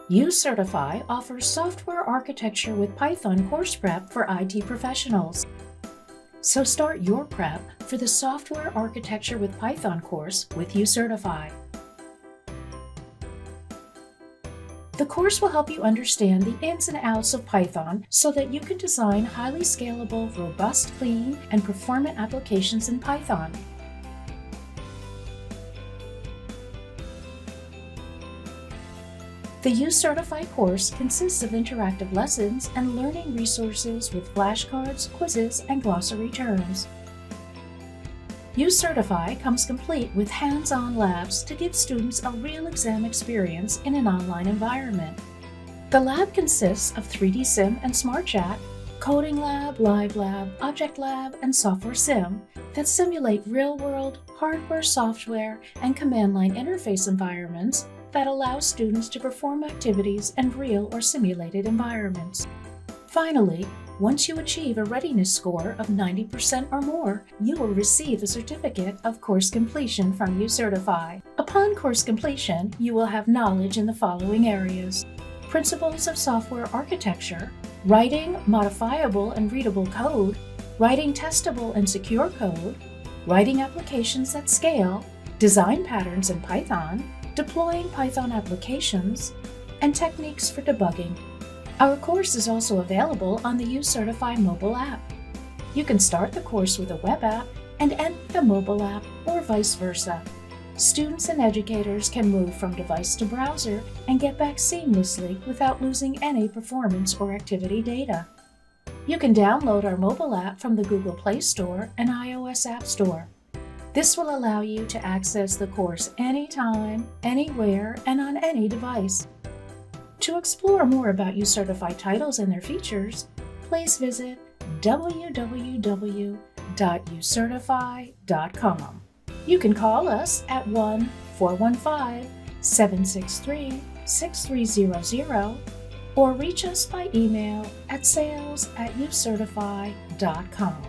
UCertify offers software architecture with Python course prep for IT professionals. So start your prep for the Software Architecture with Python course with UCertify. The course will help you understand the ins and outs of Python so that you can design highly scalable, robust, clean, and performant applications in Python. The UCertify course consists of interactive lessons and learning resources with flashcards, quizzes, and glossary terms. UCertify comes complete with hands-on labs to give students a real exam experience in an online environment. The lab consists of 3D Sim and Smart Chat, Coding Lab, Live Lab, Object Lab, and Software Sim that simulate real-world hardware, software, and command line interface environments that allow students to perform activities in real or simulated environments. Finally, once you achieve a readiness score of 90% or more, you will receive a certificate of course completion from UCertify. Upon course completion, you will have knowledge in the following areas: principles of software architecture, writing modifiable and readable code, writing testable and secure code, writing applications at scale, design patterns in Python, deploying Python applications, and techniques for debugging. Our course is also available on the UCertify mobile app. You can start the course with a web app and end with a mobile app, or vice versa. Students and educators can move from device to browser and get back seamlessly without losing any performance or activity data. You can download our mobile app from the Google Play Store and iOS App Store. This will allow you to access the course anytime, anywhere, and on any device. To explore more about UCertify titles and their features, please visit www.ucertify.com. You can call us at 1-415-763-6300 or reach us by email at sales@ucertify.com.